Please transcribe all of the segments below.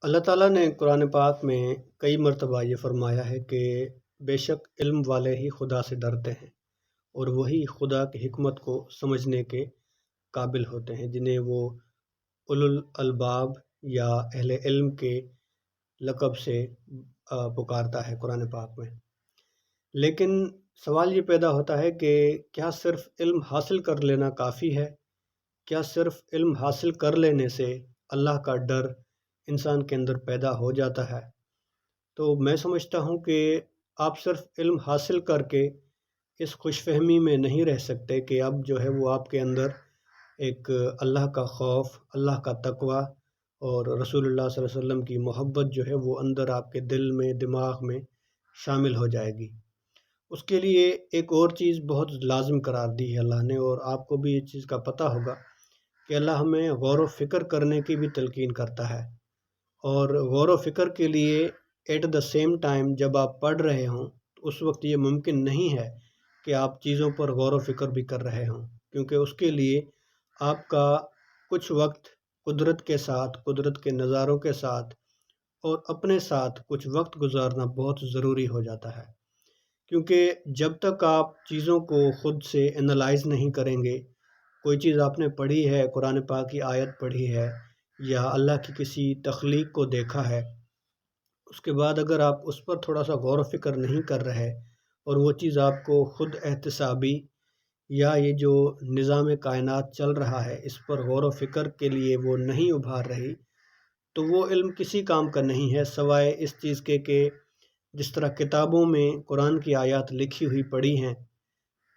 اللہ ताला ने कुरान पाक में कई मरतबा ये फरमाया है कि बेशक इल्म वाले ही खुदा से डरते हैं और वही खुदा की हिकमत को समझने के काबिल होते हैं, जिन्हें वो उलुल अलबाब या अहले इल्म के लक़ब से पुकारता है कुरान पाक में। लेकिन सवाल ये पैदा होता है कि क्या सिर्फ़ इल्म हासिल कर लेना काफ़ी है? क्या सिर्फ़ इल्म हासिल कर लेने से अल्लाह का डर इंसान के अंदर पैदा हो जाता है? तो मैं समझता हूँ कि आप सिर्फ़ इल्म हासिल करके इस खुशफ़हमी में नहीं रह सकते कि अब जो है वो आपके अंदर एक अल्लाह का खौफ़, अल्लाह का तक़वा और रसूलुल्लाह सल्लल्लाहु अलैहि वसल्लम की मोहब्बत जो है वो अंदर आपके दिल में, दिमाग में शामिल हो जाएगी। उसके लिए एक और चीज़ बहुत लाज़िम करार दी है अल्लाह ने, और आपको भी इस चीज़ का पता होगा कि अल्लाह हमें गौर व फ़िक्र करने की भी तलक़ीन करता है। और गौर व फ़िक्र के लिए एट द सेम टाइम जब आप पढ़ रहे हों, तो उस वक़्त ये मुमकिन नहीं है कि आप चीज़ों पर गौर व फ़िक्र भी कर रहे हों, क्योंकि उसके लिए आपका कुछ वक़्त कुदरत के साथ, कुदरत के नज़ारों के साथ और अपने साथ कुछ वक़्त गुज़ारना बहुत ज़रूरी हो जाता है। क्योंकि जब तक आप चीज़ों को ख़ुद से एनालाइज़ नहीं करेंगे, कोई चीज़ आपने पढ़ी है, कुरान पाक की आयत पढ़ी है या अल्लाह की किसी तख्लीक को देखा है, उसके बाद अगर आप उस पर थोड़ा-सा गौर व फ़िक्र नहीं कर रहे और वो चीज़ आपको ख़ुद एहतिसाबी या ये जो निज़ाम कायनात चल रहा है, इस पर गौर व फ़िक्र के लिए वो नहीं उभार रही, तो वो इल्म किसी काम का नहीं है, सिवाय इस चीज़ के कि जिस तरह किताबों में कुरान की आयत लिखी हुई पड़ी हैं,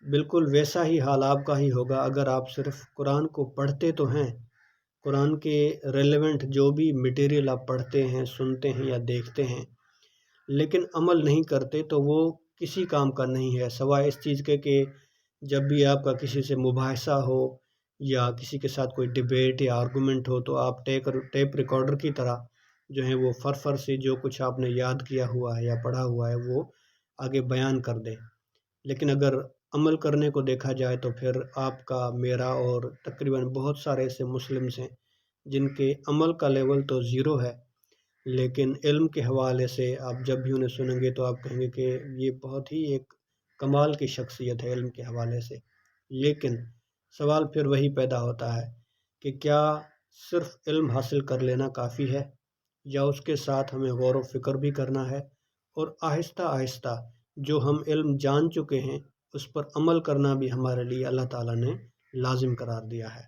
बिल्कुल वैसा ही हाल आपका ही होगा अगर आप सिर्फ़ कुरान को पढ़ते तो हैं। कुरान के रेलेवेंट जो भी मटेरियल आप पढ़ते हैं, सुनते हैं या देखते हैं, लेकिन अमल नहीं करते, तो वो किसी काम का नहीं है, सिवाय इस चीज़ के कि जब भी आपका किसी से मुबाहिसा हो या किसी के साथ कोई डिबेट या आर्गुमेंट हो, तो आप टेप रिकॉर्डर की तरह जो है वो फर से जो कुछ आपने याद किया हुआ है या पढ़ा हुआ है वो आगे बयान कर दें। लेकिन अगर अमल करने को देखा जाए तो फिर आपका, मेरा और तकरीबन बहुत सारे ऐसे मुस्लिम्स हैं जिनके अमल का लेवल तो ज़ीरो है, लेकिन इल्म के हवाले से आप जब भी उन्हें सुनेंगे तो आप कहेंगे कि ये बहुत ही एक कमाल की शख्सियत है इल्म के हवाले से। लेकिन सवाल फिर वही पैदा होता है कि क्या सिर्फ़ इल्म हासिल कर लेना काफ़ी है या उसके साथ हमें गौर व फ़िक्र भी करना है, और आहिस्ता-आहिस्ता जो हम इल्म जान चुके हैं, उस पर अमल करना भी हमारे लिए अल्लाह ताला ने लाज़िम करार दिया है।